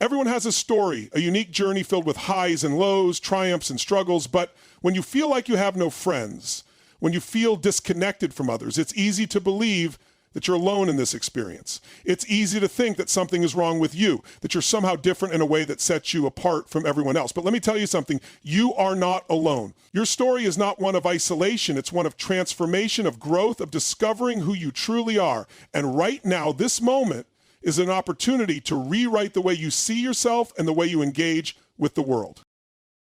Everyone has a story, a unique journey filled with highs and lows, triumphs and struggles, but when you feel like you have no friends, when you feel disconnected from others, it's easy to believe that you're alone in this experience. It's easy to think that something is wrong with you, that you're somehow different in a way that sets you apart from everyone else. But let me tell you something, you are not alone. Your story is not one of isolation, it's one of transformation, of growth, of discovering who you truly are. And right now, this moment is an opportunity to rewrite the way you see yourself and the way you engage with the world.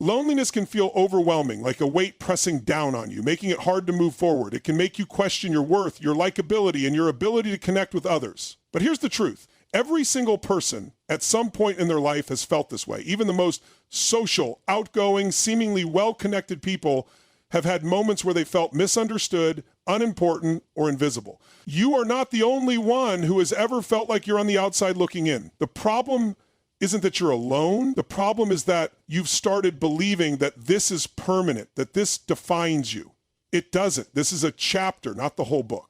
Loneliness can feel overwhelming, like a weight pressing down on you, making it hard to move forward. It can make you question your worth, your likability, and your ability to connect with others. But here's the truth. Every single person at some point in their life has felt this way. Even the most social, outgoing, seemingly well-connected people have had moments where they felt misunderstood, unimportant, or invisible. You are not the only one who has ever felt like you're on the outside looking in. The problem isn't that you're alone. The problem is that you've started believing that this is permanent, that this defines you. It doesn't. This is a chapter, not the whole book.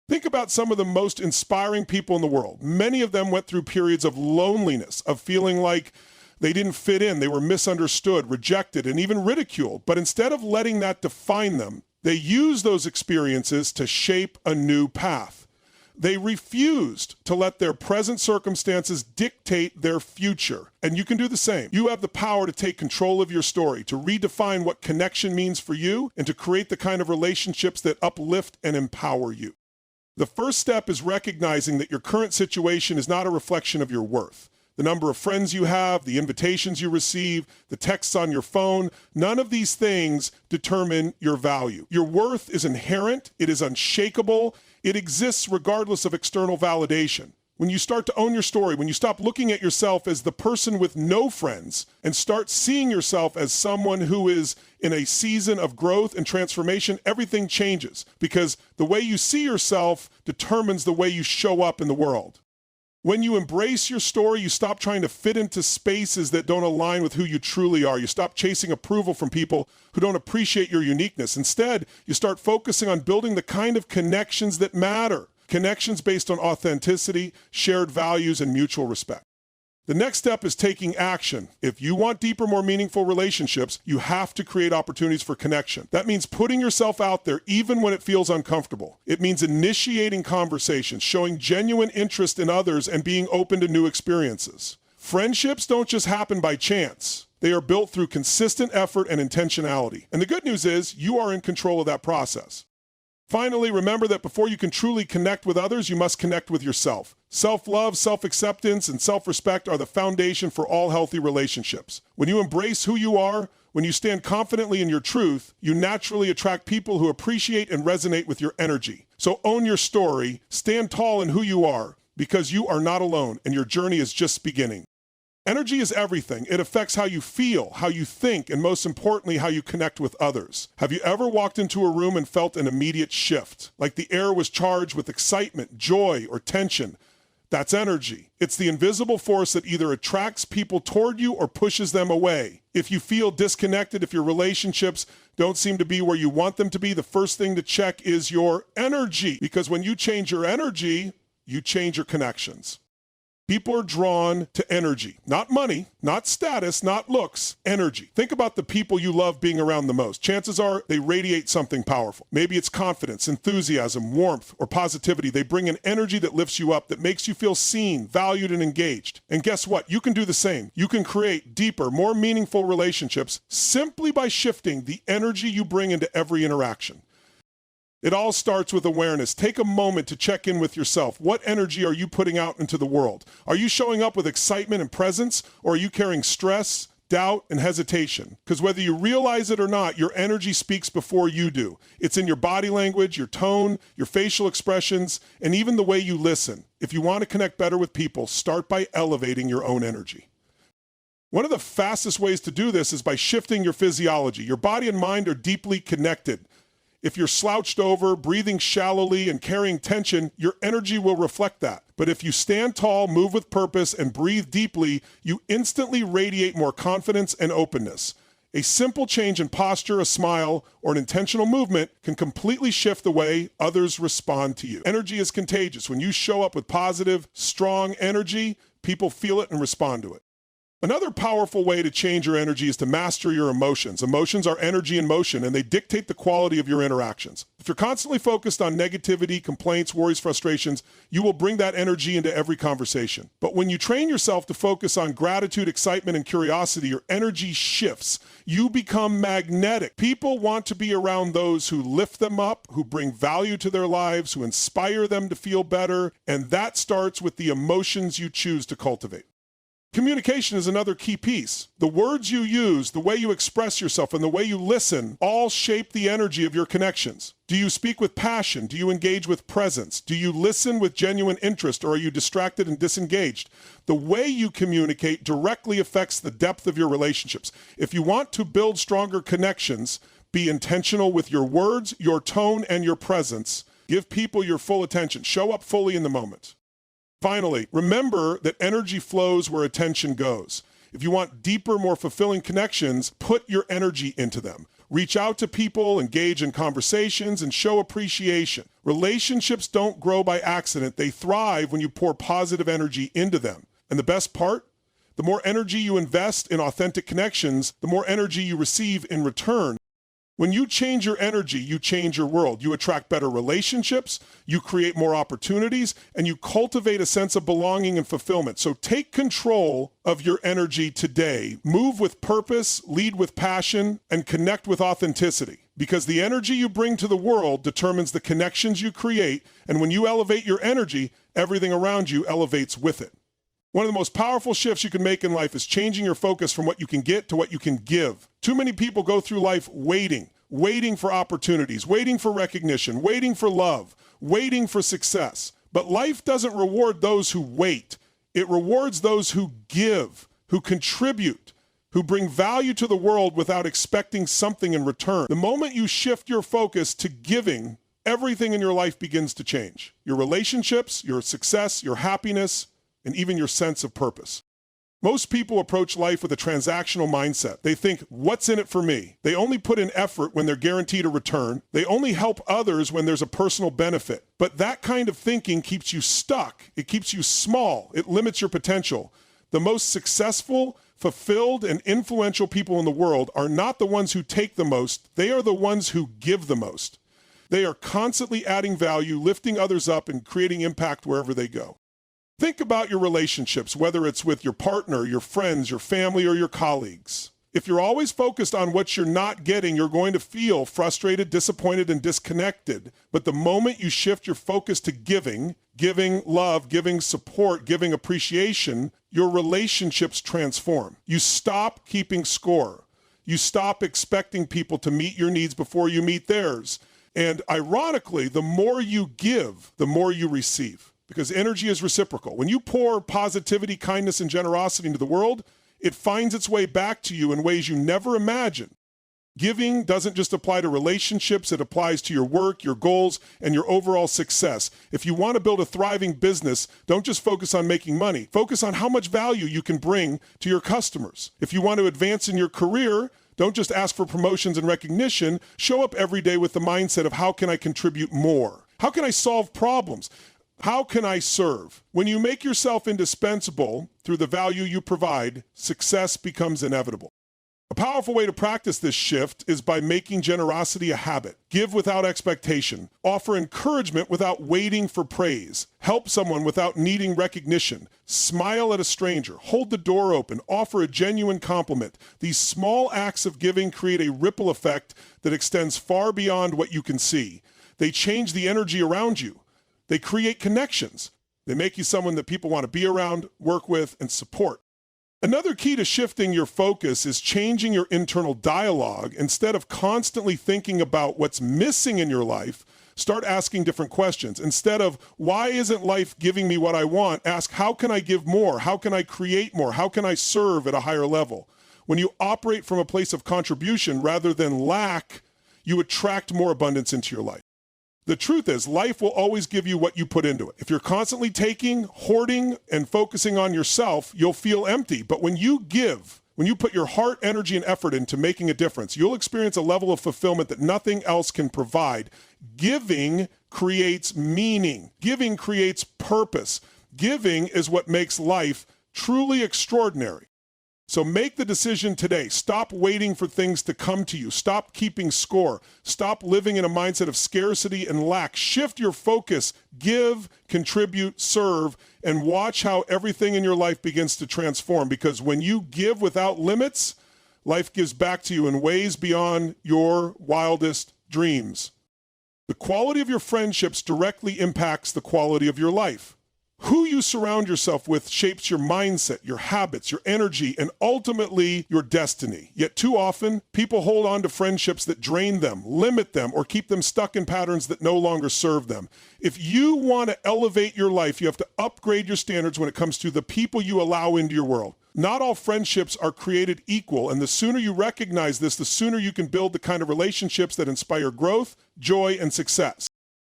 Think about some of the most inspiring people in the world. Many of them went through periods of loneliness, of feeling like they didn't fit in, they were misunderstood, rejected, and even ridiculed. But instead of letting that define them, they used those experiences to shape a new path. They refused to let their present circumstances dictate their future. And you can do the same. You have the power to take control of your story, to redefine what connection means for you, and to create the kind of relationships that uplift and empower you. The first step is recognizing that your current situation is not a reflection of your worth. The number of friends you have, the invitations you receive, the texts on your phone, none of these things determine your value. Your worth is inherent, it is unshakable, it exists regardless of external validation. When you start to own your story, when you stop looking at yourself as the person with no friends and start seeing yourself as someone who is in a season of growth and transformation, everything changes because the way you see yourself determines the way you show up in the world. When you embrace your story, you stop trying to fit into spaces that don't align with who you truly are. You stop chasing approval from people who don't appreciate your uniqueness. Instead, you start focusing on building the kind of connections that matter. Connections based on authenticity, shared values, and mutual respect. The next step is taking action. If you want deeper, more meaningful relationships, you have to create opportunities for connection. That means putting yourself out there even when it feels uncomfortable. It means initiating conversations, showing genuine interest in others, and being open to new experiences. Friendships don't just happen by chance. They are built through consistent effort and intentionality. And the good news is you are in control of that process. Finally, remember that before you can truly connect with others, you must connect with yourself. Self-love, self-acceptance, and self-respect are the foundation for all healthy relationships. When you embrace who you are, when you stand confidently in your truth, you naturally attract people who appreciate and resonate with your energy. So own your story, stand tall in who you are, because you are not alone and your journey is just beginning. Energy is everything. It affects how you feel, how you think, and most importantly, how you connect with others. Have you ever walked into a room and felt an immediate shift? Like the air was charged with excitement, joy, or tension? That's energy. It's the invisible force that either attracts people toward you or pushes them away. If you feel disconnected, if your relationships don't seem to be where you want them to be, the first thing to check is your energy. Because when you change your energy, you change your connections. People are drawn to energy, not money, not status, not looks, energy. Think about the people you love being around the most. Chances are they radiate something powerful. Maybe it's confidence, enthusiasm, warmth, or positivity. They bring an energy that lifts you up, that makes you feel seen, valued, and engaged. And guess what? You can do the same. You can create deeper, more meaningful relationships simply by shifting the energy you bring into every interaction. It all starts with awareness. Take a moment to check in with yourself. What energy are you putting out into the world? Are you showing up with excitement and presence, or are you carrying stress, doubt, and hesitation? Because whether you realize it or not, your energy speaks before you do. It's in your body language, your tone, your facial expressions, and even the way you listen. If you want to connect better with people, start by elevating your own energy. One of the fastest ways to do this is by shifting your physiology. Your body and mind are deeply connected. If you're slouched over, breathing shallowly, and carrying tension, your energy will reflect that. But if you stand tall, move with purpose, and breathe deeply, you instantly radiate more confidence and openness. A simple change in posture, a smile, or an intentional movement can completely shift the way others respond to you. Energy is contagious. When you show up with positive, strong energy, people feel it and respond to it. Another powerful way to change your energy is to master your emotions. Emotions are energy in motion, and they dictate the quality of your interactions. If you're constantly focused on negativity, complaints, worries, frustrations, you will bring that energy into every conversation. But when you train yourself to focus on gratitude, excitement, and curiosity, your energy shifts. You become magnetic. People want to be around those who lift them up, who bring value to their lives, who inspire them to feel better, and that starts with the emotions you choose to cultivate. Communication is another key piece. The words you use, the way you express yourself, and the way you listen all shape the energy of your connections. Do you speak with passion? Do you engage with presence? Do you listen with genuine interest, or are you distracted and disengaged? The way you communicate directly affects the depth of your relationships. If you want to build stronger connections, be intentional with your words, your tone, and your presence. Give people your full attention. Show up fully in the moment. Finally, remember that energy flows where attention goes. If you want deeper, more fulfilling connections, put your energy into them. Reach out to people, engage in conversations, and show appreciation. Relationships don't grow by accident. They thrive when you pour positive energy into them. And the best part? The more energy you invest in authentic connections, the more energy you receive in return. When you change your energy, you change your world. You attract better relationships, you create more opportunities, and you cultivate a sense of belonging and fulfillment. So take control of your energy today. Move with purpose, lead with passion, and connect with authenticity. Because the energy you bring to the world determines the connections you create, and when you elevate your energy, everything around you elevates with it. One of the most powerful shifts you can make in life is changing your focus from what you can get to what you can give. Too many people go through life waiting for opportunities, waiting for recognition, waiting for love, waiting for success. But life doesn't reward those who wait. It rewards those who give, who contribute, who bring value to the world without expecting something in return. The moment you shift your focus to giving, everything in your life begins to change. Your relationships, your success, your happiness, and even your sense of purpose. Most people approach life with a transactional mindset. They think, what's in it for me? They only put in effort when they're guaranteed a return. They only help others when there's a personal benefit. But that kind of thinking keeps you stuck. It keeps you small. It limits your potential. The most successful, fulfilled, and influential people in the world are not the ones who take the most. They are the ones who give the most. They are constantly adding value, lifting others up, and creating impact wherever they go. Think about your relationships, whether it's with your partner, your friends, your family, or your colleagues. If you're always focused on what you're not getting, you're going to feel frustrated, disappointed, and disconnected. But the moment you shift your focus to giving love, giving support, giving appreciation, your relationships transform. You stop keeping score. You stop expecting people to meet your needs before you meet theirs. And ironically, the more you give, the more you receive. Because energy is reciprocal. When you pour positivity, kindness, and generosity into the world, it finds its way back to you in ways you never imagined. Giving doesn't just apply to relationships, it applies to your work, your goals, and your overall success. If you want to build a thriving business, don't just focus on making money. Focus on how much value you can bring to your customers. If you want to advance in your career, don't just ask for promotions and recognition. Show up every day with the mindset of how can I contribute more? How can I solve problems? How can I serve? When you make yourself indispensable through the value you provide, success becomes inevitable. A powerful way to practice this shift is by making generosity a habit. Give without expectation. Offer encouragement without waiting for praise. Help someone without needing recognition. Smile at a stranger. Hold the door open. Offer a genuine compliment. These small acts of giving create a ripple effect that extends far beyond what you can see. They change the energy around you. They create connections. They make you someone that people want to be around, work with, and support. Another key to shifting your focus is changing your internal dialogue. Instead of constantly thinking about what's missing in your life, start asking different questions. Instead of, why isn't life giving me what I want? Ask, how can I give more? How can I create more? How can I serve at a higher level? When you operate from a place of contribution rather than lack, you attract more abundance into your life. The truth is, life will always give you what you put into it. If you're constantly taking, hoarding, and focusing on yourself, you'll feel empty. But when you give, when you put your heart, energy, and effort into making a difference, you'll experience a level of fulfillment that nothing else can provide. Giving creates meaning. Giving creates purpose. Giving is what makes life truly extraordinary. So make the decision today. Stop waiting for things to come to you. Stop keeping score. Stop living in a mindset of scarcity and lack. Shift your focus. Give, contribute, serve, and watch how everything in your life begins to transform. Because when you give without limits, life gives back to you in ways beyond your wildest dreams. The quality of your friendships directly impacts the quality of your life. Who you surround yourself with shapes your mindset, your habits, your energy, and ultimately your destiny. Yet too often, people hold on to friendships that drain them, limit them, or keep them stuck in patterns that no longer serve them. If you want to elevate your life, you have to upgrade your standards when it comes to the people you allow into your world. Not all friendships are created equal, and the sooner you recognize this, the sooner you can build the kind of relationships that inspire growth, joy, and success.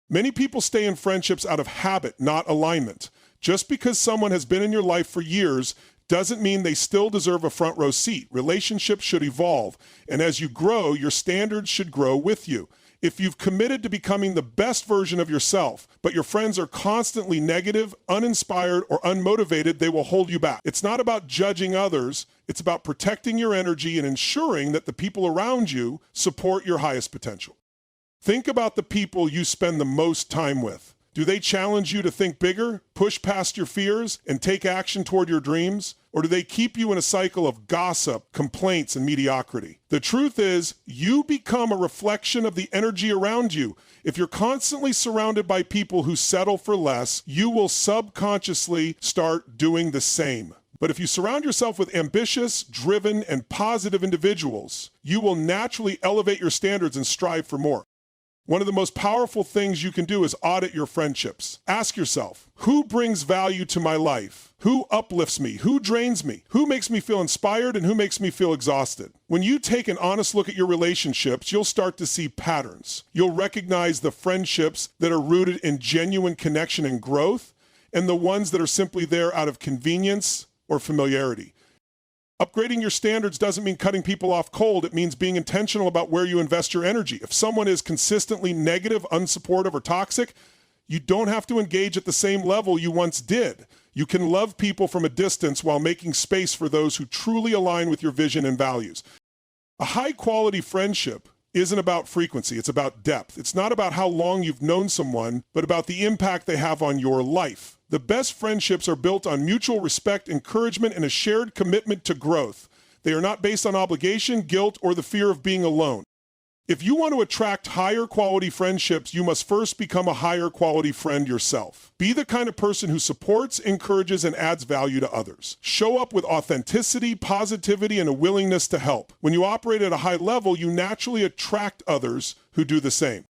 Many people stay in friendships out of habit, not alignment. Just because someone has been in your life for years doesn't mean they still deserve a front row seat. Relationships should evolve, and as you grow, your standards should grow with you. If you've committed to becoming the best version of yourself, but your friends are constantly negative, uninspired, or unmotivated, they will hold you back. It's not about judging others. It's about protecting your energy and ensuring that the people around you support your highest potential. Think about the people you spend the most time with. Do they challenge you to think bigger, push past your fears, and take action toward your dreams? Or do they keep you in a cycle of gossip, complaints, and mediocrity? The truth is, you become a reflection of the energy around you. If you're constantly surrounded by people who settle for less, you will subconsciously start doing the same. But if you surround yourself with ambitious, driven, and positive individuals, you will naturally elevate your standards and strive for more. One of the most powerful things you can do is audit your friendships. Ask yourself, who brings value to my life? Who uplifts me? Who drains me? Who makes me feel inspired and who makes me feel exhausted? When you take an honest look at your relationships, you'll start to see patterns. You'll recognize the friendships that are rooted in genuine connection and growth, and the ones that are simply there out of convenience or familiarity. Upgrading your standards doesn't mean cutting people off cold. It means being intentional about where you invest your energy. If someone is consistently negative, unsupportive, or toxic, you don't have to engage at the same level you once did. You can love people from a distance while making space for those who truly align with your vision and values. A high-quality friendship isn't about frequency, it's about depth. It's not about how long you've known someone, but about the impact they have on your life. The best friendships are built on mutual respect, encouragement, and a shared commitment to growth. They are not based on obligation, guilt, or the fear of being alone. If you want to attract higher quality friendships, you must first become a higher quality friend yourself. Be the kind of person who supports, encourages, and adds value to others. Show up with authenticity, positivity, and a willingness to help. When you operate at a high level, you naturally attract others who do the same.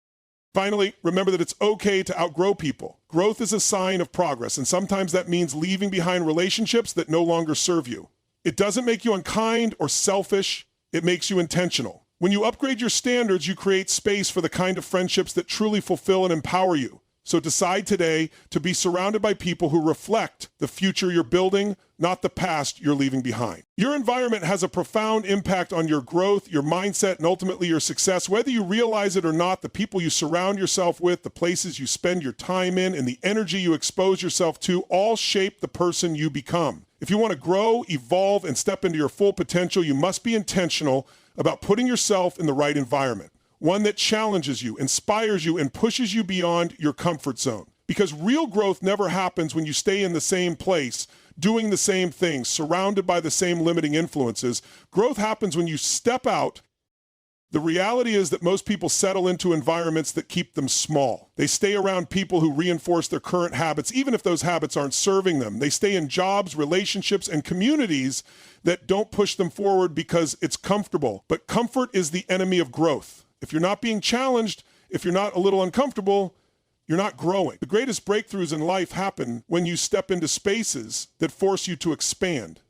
Finally, remember that it's okay to outgrow people. Growth is a sign of progress, and sometimes that means leaving behind relationships that no longer serve you. It doesn't make you unkind or selfish, it makes you intentional. When you upgrade your standards, you create space for the kind of friendships that truly fulfill and empower you. So decide today to be surrounded by people who reflect the future you're building, not the past you're leaving behind. Your environment has a profound impact on your growth, your mindset, and ultimately your success. Whether you realize it or not, the people you surround yourself with, the places you spend your time in, and the energy you expose yourself to all shape the person you become. If you want to grow, evolve, and step into your full potential, you must be intentional about putting yourself in the right environment. One that challenges you, inspires you, and pushes you beyond your comfort zone. Because real growth never happens when you stay in the same place, doing the same things, surrounded by the same limiting influences. Growth happens when you step out. The reality is that most people settle into environments that keep them small. They stay around people who reinforce their current habits, even if those habits aren't serving them. They stay in jobs, relationships, and communities that don't push them forward because it's comfortable. But comfort is the enemy of growth. If you're not being challenged, if you're not a little uncomfortable, you're not growing. The greatest breakthroughs in life happen when you step into spaces that force you to expand.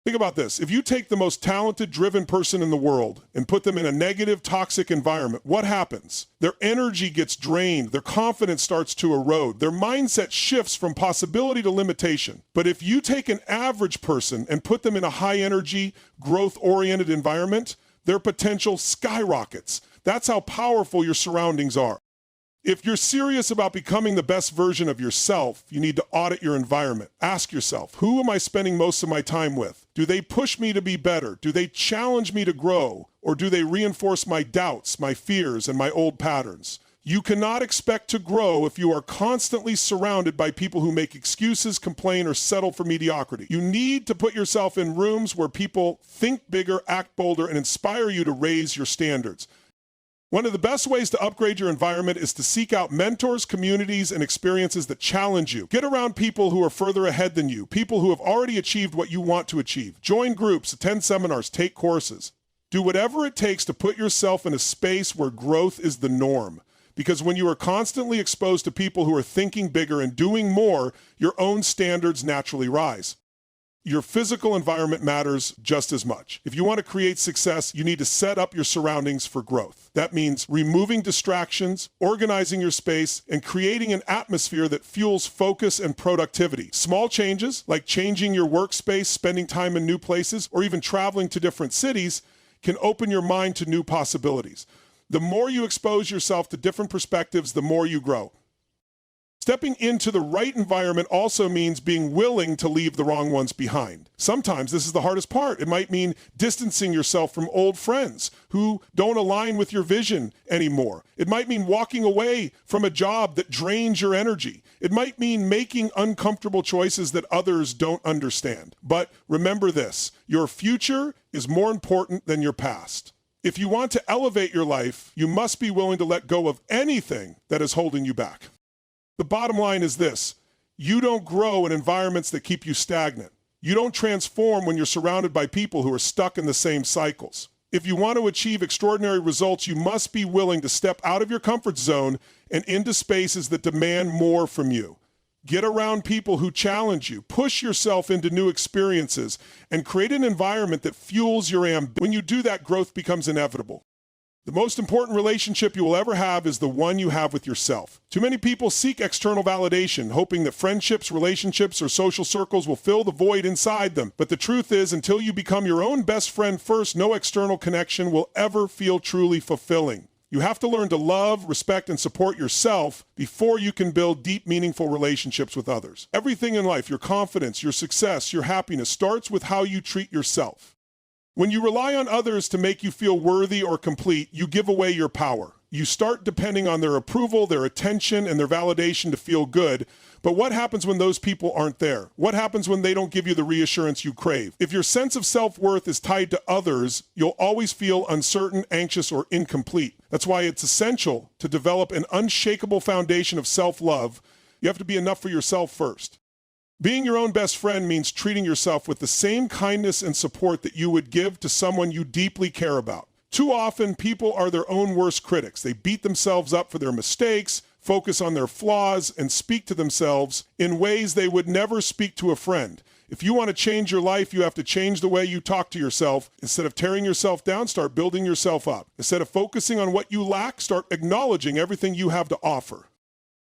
Think about this. If you take the most talented, driven person in the world and put them in a negative, toxic environment, what happens? Their energy gets drained. Their confidence starts to erode. Their mindset shifts from possibility to limitation. But if you take an average person and put them in a high-energy, growth-oriented environment, their potential skyrockets. That's how powerful your surroundings are. If you're serious about becoming the best version of yourself, you need to audit your environment. Ask yourself, who am I spending most of my time with? Do they push me to be better? Do they challenge me to grow? Or do they reinforce my doubts, my fears, and my old patterns? You cannot expect to grow if you are constantly surrounded by people who make excuses, complain, or settle for mediocrity. You need to put yourself in rooms where people think bigger, act bolder, and inspire you to raise your standards. One of the best ways to upgrade your environment is to seek out mentors, communities, and experiences that challenge you. Get around people who are further ahead than you, people who have already achieved what you want to achieve. Join groups, attend seminars, take courses. Do whatever it takes to put yourself in a space where growth is the norm. Because when you are constantly exposed to people who are thinking bigger and doing more, your own standards naturally rise. Your physical environment matters just as much. If you want to create success, you need to set up your surroundings for growth. That means removing distractions, organizing your space, and creating an atmosphere that fuels focus and productivity. Small changes, like changing your workspace, spending time in new places, or even traveling to different cities, can open your mind to new possibilities. The more you expose yourself to different perspectives, the more you grow. Stepping into the right environment also means being willing to leave the wrong ones behind. Sometimes this is the hardest part. It might mean distancing yourself from old friends who don't align with your vision anymore. It might mean walking away from a job that drains your energy. It might mean making uncomfortable choices that others don't understand. But remember this, your future is more important than your past. If you want to elevate your life, you must be willing to let go of anything that is holding you back. The bottom line is this: you don't grow in environments that keep you stagnant. You don't transform when you're surrounded by people who are stuck in the same cycles. If you want to achieve extraordinary results, you must be willing to step out of your comfort zone and into spaces that demand more from you. Get around people who challenge you, push yourself into new experiences, and create an environment that fuels your ambition. When you do that, growth becomes inevitable. The most important relationship you will ever have is the one you have with yourself. Too many people seek external validation, hoping that friendships, relationships, or social circles will fill the void inside them. But the truth is, until you become your own best friend first, no external connection will ever feel truly fulfilling. You have to learn to love, respect, and support yourself before you can build deep, meaningful relationships with others. Everything in life, your confidence, your success, your happiness, starts with how you treat yourself. When you rely on others to make you feel worthy or complete, you give away your power. You start depending on their approval, their attention, and their validation to feel good. But what happens when those people aren't there? What happens when they don't give you the reassurance you crave? If your sense of self-worth is tied to others, you'll always feel uncertain, anxious, or incomplete. That's why it's essential to develop an unshakable foundation of self-love. You have to be enough for yourself first. Being your own best friend means treating yourself with the same kindness and support that you would give to someone you deeply care about. Too often, people are their own worst critics. They beat themselves up for their mistakes, focus on their flaws, and speak to themselves in ways they would never speak to a friend. If you want to change your life, you have to change the way you talk to yourself. Instead of tearing yourself down, start building yourself up. Instead of focusing on what you lack, start acknowledging everything you have to offer.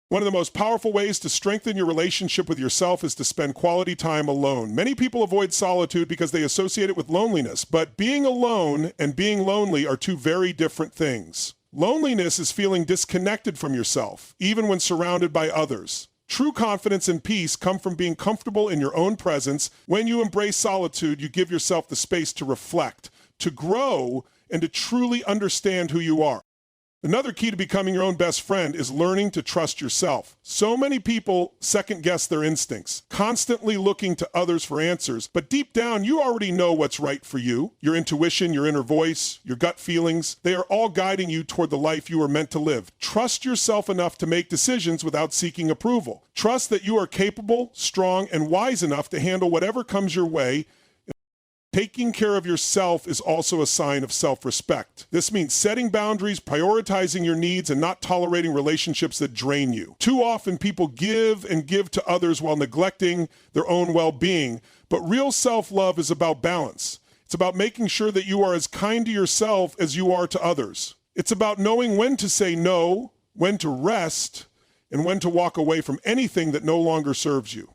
One of the most powerful ways to strengthen your relationship with yourself is to spend quality time alone. Many people avoid solitude because they associate it with loneliness, but being alone and being lonely are two very different things. Loneliness is feeling disconnected from yourself, even when surrounded by others. True confidence and peace come from being comfortable in your own presence. When you embrace solitude, you give yourself the space to reflect, to grow, and to truly understand who you are. Another key to becoming your own best friend is learning to trust yourself. So many people second-guess their instincts, constantly looking to others for answers, but deep down, you already know what's right for you. Your intuition, your inner voice, your gut feelings, they are all guiding you toward the life you are meant to live. Trust yourself enough to make decisions without seeking approval. Trust that you are capable, strong, and wise enough to handle whatever comes your way. Taking care of yourself is also a sign of self-respect. This means setting boundaries, prioritizing your needs, and not tolerating relationships that drain you. Too often, people give and give to others while neglecting their own well-being. But real self-love is about balance. It's about making sure that you are as kind to yourself as you are to others. It's about knowing when to say no, when to rest, and when to walk away from anything that no longer serves you.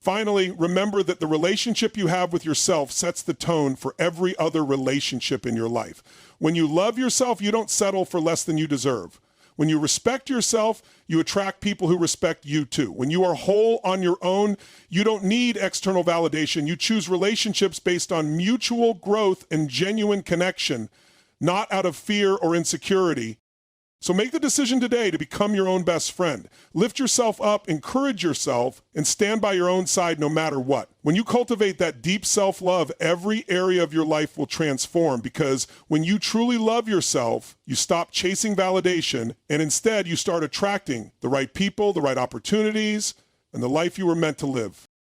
Finally, remember that the relationship you have with yourself sets the tone for every other relationship in your life. When you love yourself, you don't settle for less than you deserve. When you respect yourself, you attract people who respect you too. When you are whole on your own, you don't need external validation. You choose relationships based on mutual growth and genuine connection, not out of fear or insecurity. So make the decision today to become your own best friend. Lift yourself up, encourage yourself, and stand by your own side no matter what. When you cultivate that deep self-love, every area of your life will transform, because when you truly love yourself, you stop chasing validation and instead you start attracting the right people, the right opportunities, and the life you were meant to live.